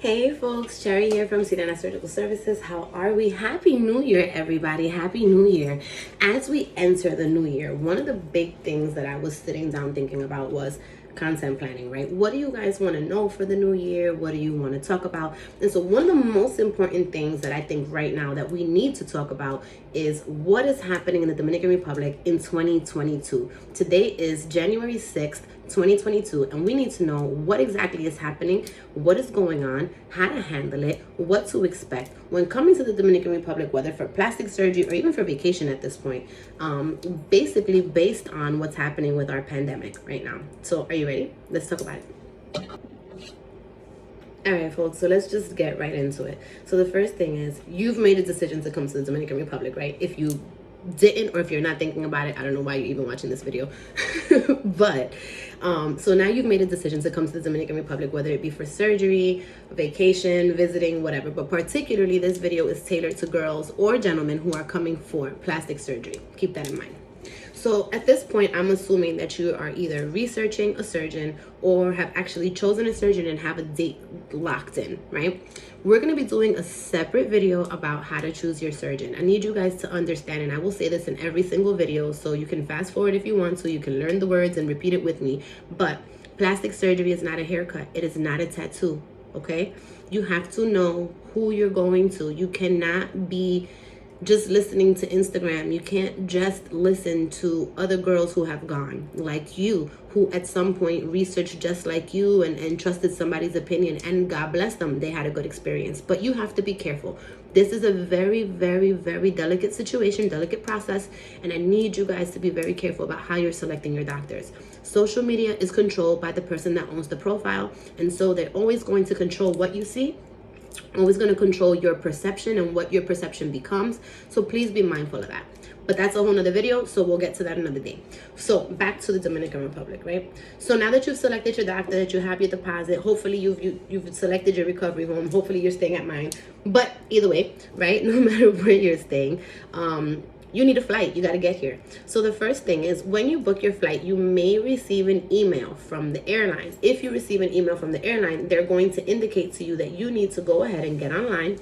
Hey folks, Cherry here from Sirena Surgical Services. How are we? Happy New Year, everybody. Happy New Year. As we enter the new year, one of the big things that I was sitting down thinking about was content planning, right? What do you guys want to know for the new year? What do you want to talk about? And so one of the most important things that I think right now that we need to talk about is what is happening in the Dominican Republic in 2022. Today is January 6th, 2022, and we need to know what exactly is happening, what is going on, how to handle it, what to expect when coming to the Dominican Republic, whether for plastic surgery or even for vacation at this point, basically based on what's happening with our pandemic right now. So are you ready? Let's talk about it. All right, folks, so let's just get right into it. So the first thing is you've made a decision to come to the Dominican Republic, right? If you didn't, or if you're not thinking about it, I don't know why you're even watching this video. But so now you've made a decision to come to the Dominican Republic, whether it be for surgery, vacation, visiting, whatever. But particularly this video is tailored to girls or gentlemen who are coming for plastic surgery. Keep that in mind. So at this point, I'm assuming that you are either researching a surgeon or have actually chosen a surgeon and have a date locked in, right? We're going to be doing a separate video about how to choose your surgeon. I need you guys to understand, and I will say this in every single video, so you can fast forward if you want to, you can learn the words and repeat it with me. But plastic surgery is not a haircut. It is not a tattoo, okay? You have to know who you're going to. You cannot be just listening to Instagram. You can't just listen to other girls who have gone like you, who at some point researched just like you and trusted somebody's opinion, and God bless them, they had a good experience. But you have to be careful. This is a very, very, very delicate situation, delicate process, and I need you guys to be very careful about how you're selecting your doctors. Social media is controlled by the person that owns the profile, and so they're always going to control what you see, always going to control your perception and what your perception becomes. So please be mindful of that. But that's a whole nother video, so we'll get to that another day. So back to the Dominican Republic, right? So now that you've selected your doctor, that you have your deposit, hopefully you've selected your recovery home, hopefully you're staying at mine. But either way, right, no matter where you're staying, you need a flight. You got to get here. So the first thing is, when you book your flight, you may receive an email from the airline. If you receive an email from the airline, they're going to indicate to you that you need to go ahead and get online.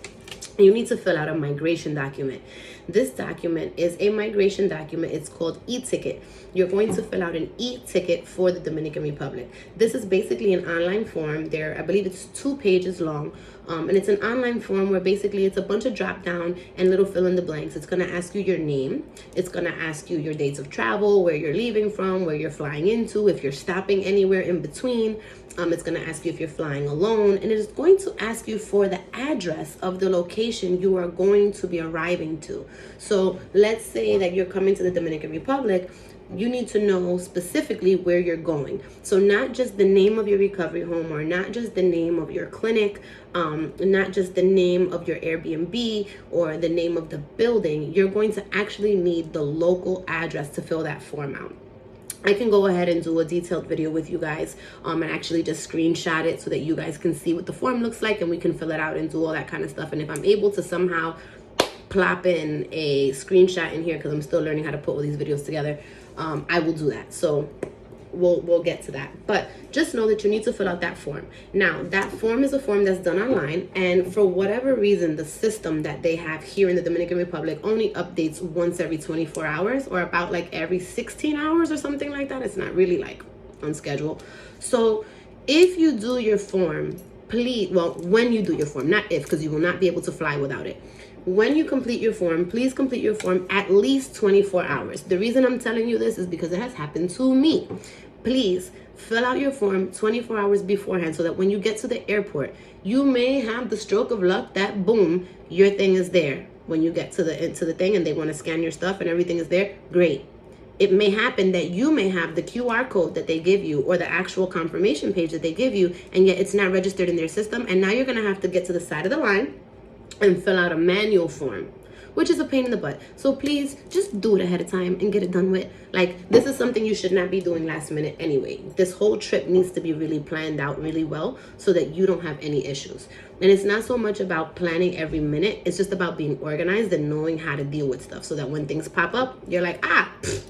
You need to fill out a migration document. This document is a migration document. It's called e-ticket. You're going to fill out an e-ticket for the Dominican Republic. This is basically an online form. I believe it's 2 pages long. And it's an online form where basically it's a bunch of drop down and little fill in the blanks. It's going to ask you your name. It's going to ask you your dates of travel, where you're leaving from, where you're flying into, if you're stopping anywhere in between. It's going to ask you if you're flying alone, and it is going to ask you for the address of the location you are going to be arriving to. So let's say that you're coming to the Dominican Republic. You need to know specifically where you're going. So not just the name of your recovery home, or not just the name of your clinic, not just the name of your Airbnb or the name of the building. You're going to actually need the local address to fill that form out. I can go ahead and do a detailed video with you guys and actually just screenshot it so that you guys can see what the form looks like, and we can fill it out and do all that kind of stuff. And if I'm able to somehow plop in a screenshot in here, because I'm still learning how to put all these videos together, I will do that. So we'll get to that. But just know that you need to fill out that form. Now, that form is a form that's done online, and for whatever reason, the system that they have here in the Dominican Republic only updates once every 24 hours, or about like every 16 hours or something like that. It's not really like on schedule. So if you do your form, please, well, when you do your form, not if, because you will not be able to fly without it. When you complete your form, please complete your form at least 24 hours. The reason I'm telling you this is because it has happened to me. Please fill out your form 24 hours beforehand, so that when you get to the airport, you may have the stroke of luck that boom, your thing is there. When you get to the thing and they want to scan your stuff and everything is there, great. It may happen that you may have the QR code that they give you, or the actual confirmation page that they give you, and yet it's not registered in their system, and now you're going to have to get to the side of the line and fill out a manual form, which is a pain in the butt. So please just do it ahead of time and get it done with. Like, this is something you should not be doing last minute anyway. This whole trip needs to be really planned out really well so that you don't have any issues. And it's not so much about planning every minute. It's just about being organized and knowing how to deal with stuff, so that when things pop up, you're like,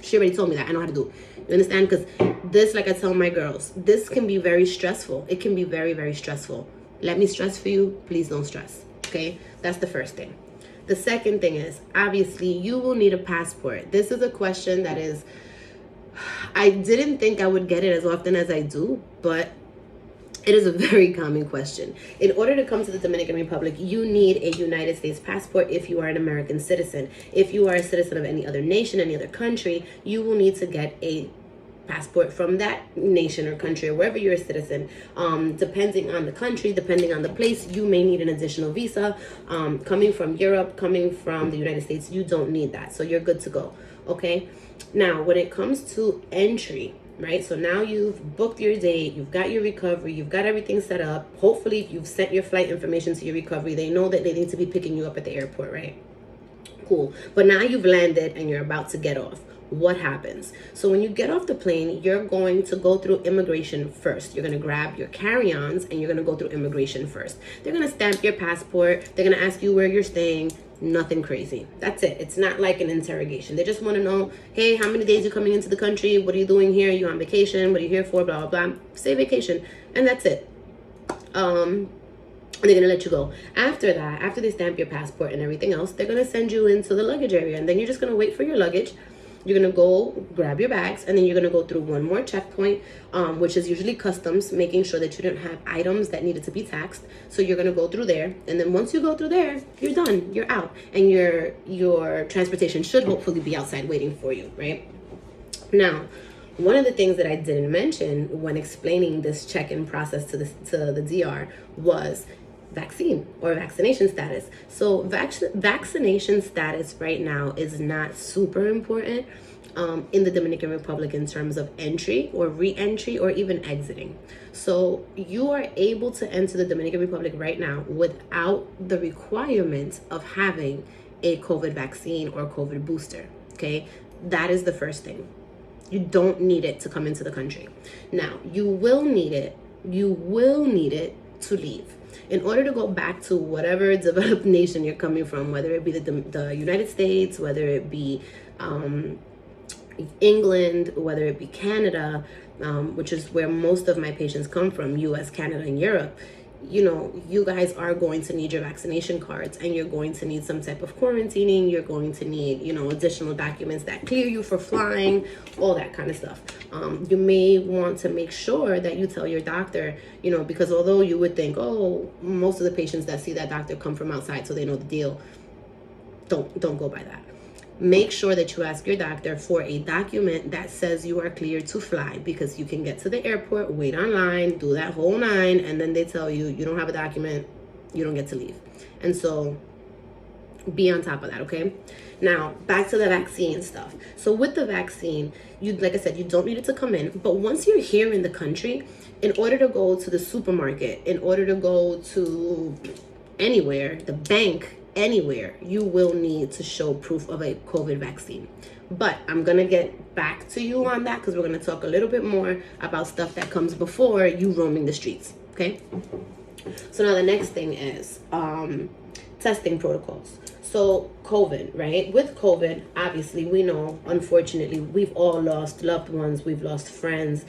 she already told me that. I know how to do it. You understand? Because this, like I tell my girls, this can be very stressful. It can be very, very stressful. let me stress for you, please don't stress. Okay, that's the first thing. The second thing is, obviously, you will need a passport. This is a question that is, I didn't think I would get it as often as I do, but it is a very common question. In order to come to the Dominican Republic, you need a United States passport if you are an American citizen. If you are a citizen of any other nation, any other country, you will need to get a passport from that nation or country or wherever you're a citizen. Depending on the country, depending on the place, you may need an additional visa. Coming from Europe, coming from the United States, you don't need that. So you're good to go. Okay. Now, when it comes to entry, right? So now you've booked your date, you've got your recovery, you've got everything set up. Hopefully, you've sent your flight information to your recovery. They know that they need to be picking you up at the airport, right? Cool. But now you've landed and you're about to get off. What happens? So when you get off the plane, you're going to go through immigration first. You're going to grab your carry-ons and you're going to go through immigration first. They're going to stamp your passport. They're going to ask you where you're staying. Nothing crazy. That's it. It's not like an interrogation. They just want to know, hey, how many days you're coming into the country? What are you doing here? Are you on vacation? What are you here for? Blah, blah, blah. Say vacation. And that's it. They're gonna let you go. After that, after they stamp your passport and everything else, they're gonna send you into the luggage area, and then you're just gonna wait for your luggage. You're gonna go grab your bags, and then you're gonna go through one more checkpoint, which is usually customs, making sure that you don't have items that needed to be taxed. So you're gonna go through there, and then once you go through there, you're done. You're out, and your transportation should hopefully be outside waiting for you, right? Now, one of the things that I didn't mention when explaining this check-in process to the DR was vaccine or vaccination status. So vaccination status right now is not super important in the Dominican Republic in terms of entry or re-entry or even exiting. So you are able to enter the Dominican Republic right now without the requirement of having a COVID vaccine or COVID booster. Okay, that is the first thing. You don't need it to come into the country. Now, you will need it to leave. In order to go back to whatever developed nation you're coming from, whether it be the United States, whether it be England, whether it be Canada, which is where most of my patients come from, US, Canada, and Europe, you guys are going to need your vaccination cards, and you're going to need some type of quarantining. You're going to need, additional documents that clear you for flying, all that kind of stuff. You may want to make sure that you tell your doctor, because although you would think, oh, most of the patients that see that doctor come from outside, so they know the deal. Don't go by that. Make sure that you ask your doctor for a document that says you are cleared to fly, because you can get to the airport, wait online, do that whole 9, and then they tell you you don't have a document, you don't get to leave. And so be on top of that, okay? Now, back to the vaccine stuff. So with the vaccine, like I said, you don't need it to come in, but once you're here in the country, in order to go to the supermarket, in order to go to anywhere, the bank, anywhere, you will need to show proof of a COVID vaccine. But I'm going to get back to you on that, because we're going to talk a little bit more about stuff that comes before you roaming the streets, okay? So now the next thing is testing protocols. So COVID, right? With COVID, obviously, we know, unfortunately, we've all lost loved ones. We've lost friends.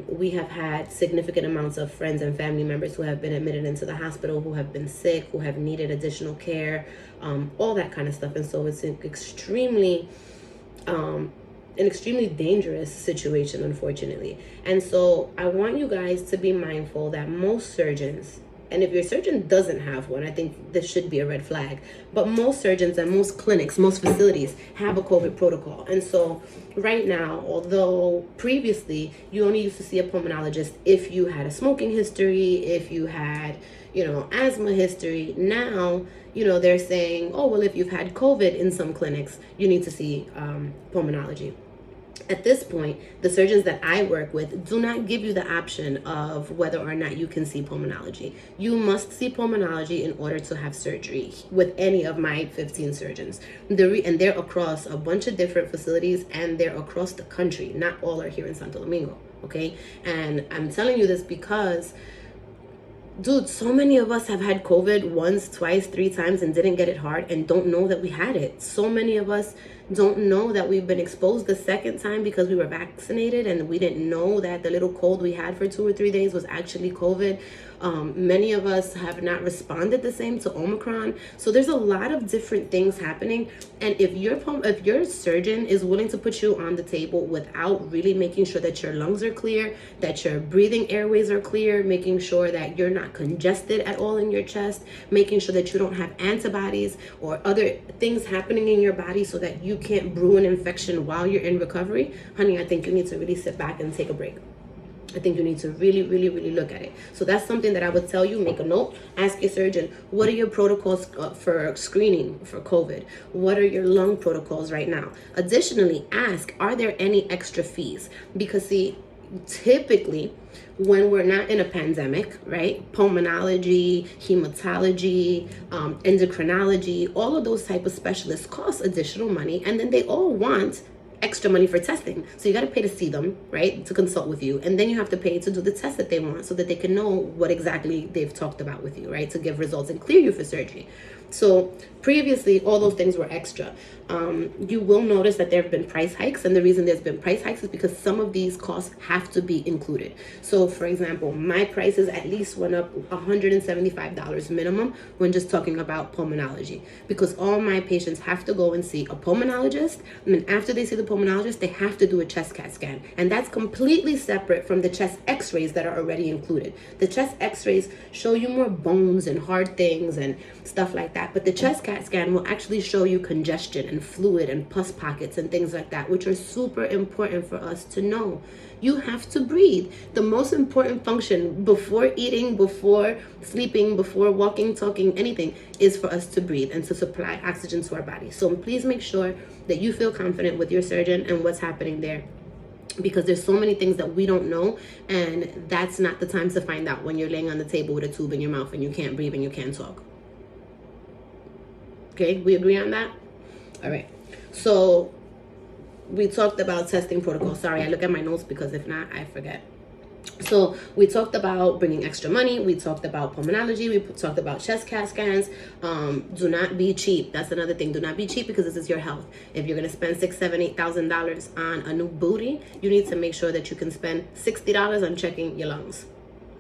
We have had significant amounts of friends and family members who have been admitted into the hospital, who have been sick, who have needed additional care, all that kind of stuff. And so it's an extremely dangerous situation, unfortunately. And so I want you guys to be mindful that most surgeons, and if your surgeon doesn't have one, I think this should be a red flag. But most surgeons and most clinics, most facilities have a COVID protocol. And so right now, although previously you only used to see a pulmonologist if you had a smoking history, if you had, asthma history, now, they're saying, oh, well, if you've had COVID in some clinics, you need to see pulmonology. At this point, the surgeons that I work with do not give you the option of whether or not you can see pulmonology. You must see pulmonology in order to have surgery with any of my 15 surgeons. And they're across a bunch of different facilities, and they're across the country. Not all are here in Santo Domingo, okay? And I'm telling you this because, dude, so many of us have had COVID once, twice, 3 times and didn't get it hard and don't know that we had it. So many of us don't know that we've been exposed the second time because we were vaccinated, and we didn't know that the little cold we had for 2 or 3 days was actually COVID. Many of us have not responded the same to Omicron. So there's a lot of different things happening. And if your surgeon is willing to put you on the table without really making sure that your lungs are clear, that your breathing airways are clear, making sure that you're not congested at all in your chest, making sure that you don't have antibodies or other things happening in your body so that you can't brew an infection while you're in recovery, honey, I think you need to really sit back and take a break. I think you need to really, really, really look at it. So that's something that I would tell you. Make a note. Ask your surgeon, what are your protocols for screening for COVID? What are your lung protocols right now? Additionally, ask, are there any extra fees? Because see, typically, when we're not in a pandemic, right? Pulmonology, hematology, endocrinology, all of those type of specialists cost additional money, and then they all want extra money for testing. So you got to pay to see them, right? To consult with you. And then you have to pay to do the test that they want so that they can know what exactly they've talked about with you, right? To give results and clear you for surgery. So previously, all those things were extra. You will notice that there have been price hikes. And the reason there's been price hikes is because some of these costs have to be included. So for example, my prices at least went up $175 minimum when just talking about pulmonology, because all my patients have to go and see a pulmonologist. And then after they see the pulmonologist, they have to do a chest CAT scan. And that's completely separate from the chest x-rays that are already included. The chest x-rays show you more bones and hard things and stuff like that. But the chest CAT scan will actually show you congestion and fluid and pus pockets and things like that, which are super important for us to know. You have to breathe. The most important function before eating, before sleeping, before walking, talking, anything, is for us to breathe and to supply oxygen to our body. So please make sure that you feel confident with your surgeon and what's happening there, because there's so many things that we don't know, and that's not the time to find out when you're laying on the table with a tube in your mouth and you can't breathe and you can't talk. Okay, we agree on that? All right. So we talked about testing protocol. Sorry, I look at my notes because if not, I forget. So we talked about bringing extra money. We talked about pulmonology. We talked about chest CAT scans. Do not be cheap. That's another thing. Do not be cheap, because this is your health. If you're gonna spend $6,000, $7,000, $8,000 on a new booty, you need to make sure that you can spend $60 on checking your lungs.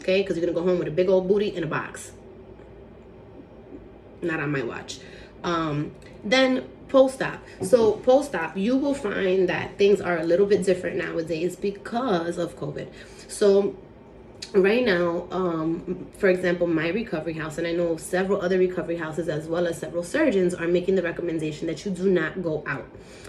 Okay, because you're gonna go home with a big old booty in a box. Not on my watch. Then Postop. So Postop, you will find that things are a little bit different nowadays because of COVID. So right now, for example, my recovery house, and I know several other recovery houses as well as several surgeons, are making the recommendation that you do not go out,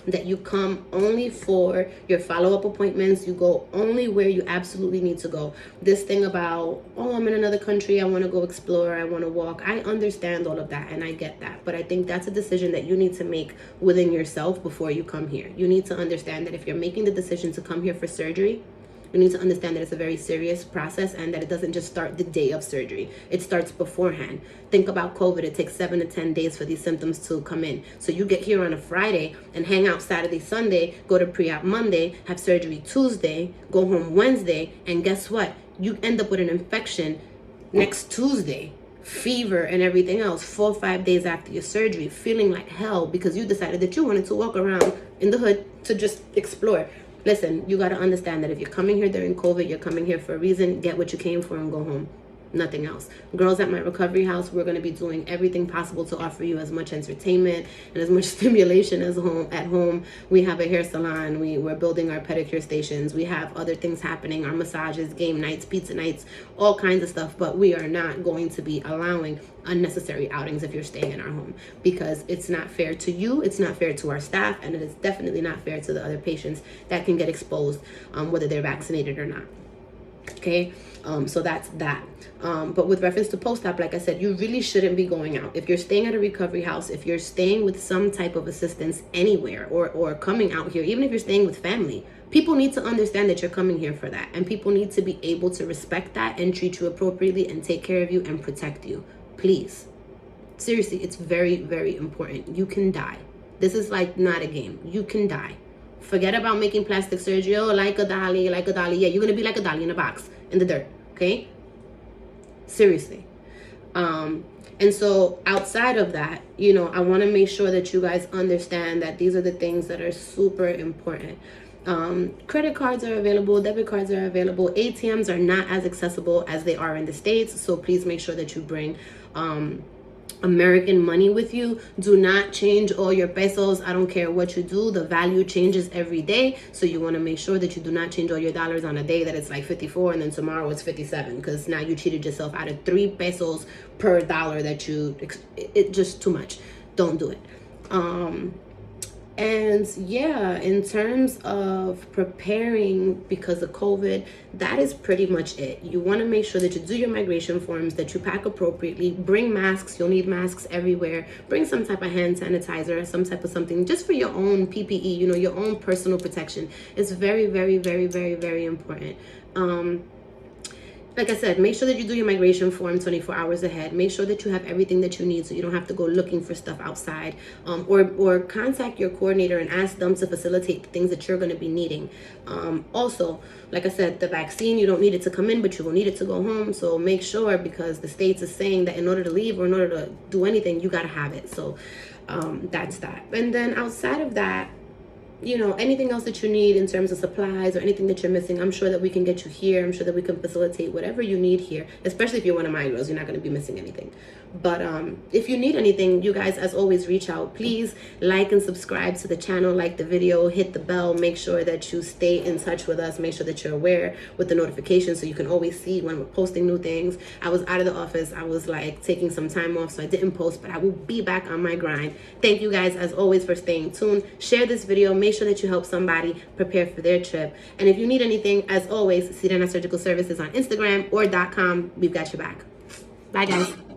that you come only for your follow-up appointments. You go only where you absolutely need to go. This thing about, oh, I'm in another country, I want to go explore, I want to walk, I understand all of that and I get that, but I think that's a decision that you need to make within yourself before you come here. You need to understand that if you're making the decision to come here for surgery, you need to understand that it's a very serious process and that it doesn't just start the day of surgery. It starts beforehand. Think about COVID. It takes 7 to 10 days for these symptoms to come in. So you get here on a Friday and hang out Saturday, Sunday, go to pre-op Monday, have surgery Tuesday, go home Wednesday, and guess what? You end up with an infection next Tuesday, fever and everything else, 4 or 5 days after your surgery, feeling like hell because you decided that you wanted to walk around in the hood to just explore. Listen, you got to understand that if you're coming here during COVID, you're coming here for a reason. Get what you came for and go home. Nothing else. Girls at my recovery house, we're going to be doing everything possible to offer you as much entertainment and as much stimulation as at home. We have a hair salon. We're building our pedicure stations. We have other things happening, our massages, game nights, pizza nights, all kinds of stuff. But we are not going to be allowing unnecessary outings if you're staying in our home, because it's not fair to you, it's not fair to our staff, and it is definitely not fair to the other patients that can get exposed, whether they're vaccinated or not. Okay, so that's that. But with reference to post-op, like I said, you really shouldn't be going out. If you're staying at a recovery house, if you're staying with some type of assistance anywhere, or coming out here, even if you're staying with family, people need to understand that you're coming here for that, and people need to be able to respect that and treat you appropriately and take care of you and protect you. Please. Seriously, it's very, very important. You can die. This is like not a game. You can die. Forget about making plastic surgery. Oh, like a Dolly, like a Dolly. Yeah, you're going to be like a Dolly in a box in the dirt. Okay? Seriously. And so outside of that, I want to make sure that you guys understand that these are the things that are super important. Credit cards are available, debit cards are available. ATMs are not as accessible as they are in the States, so please make sure that you bring American money with you. Do not change all your pesos. I don't care what you do, the value changes every day, so you want to make sure that you do not change all your dollars on a day that it's like 54 and then tomorrow it's 57, because now you cheated yourself out of 3 pesos per dollar that it just too much. Don't do it. And yeah, in terms of preparing because of COVID, that is pretty much it. You want to make sure that you do your migration forms, that you pack appropriately, bring masks. You'll need masks everywhere. Bring some type of hand sanitizer, some type of something just for your own PPE, you know, your own personal protection. It's very, very, very, very, very important. Like I said, make sure that you do your migration form 24 hours ahead. Make sure that you have everything that you need so you don't have to go looking for stuff outside. Or contact your coordinator and ask them to facilitate the things that you're going to be needing. Also, like I said, the vaccine, you don't need it to come in, but you will need it to go home. So make sure, because the States is saying that in order to leave or in order to do anything, you got to have it. So that's that. And then outside of that, you know, anything else that you need in terms of supplies or anything that you're missing, I'm sure that we can get you here. I'm sure that we can facilitate whatever you need here, especially if you're one of my girls. You're not going to be missing anything. But if you need anything, you guys, as always, reach out. Please like and subscribe to the channel, like the video, hit the bell. Make sure that you stay in touch with us. Make sure that you're aware with the notifications so you can always see when we're posting new things. I was out of the office. I was like taking some time off, so I didn't post, but I will be back on my grind. Thank you guys, as always, for staying tuned. Share this video. Make sure that you help somebody prepare for their trip. And if you need anything, as always, Sirena Surgical Services on Instagram or .com. We've got your back. Bye, guys.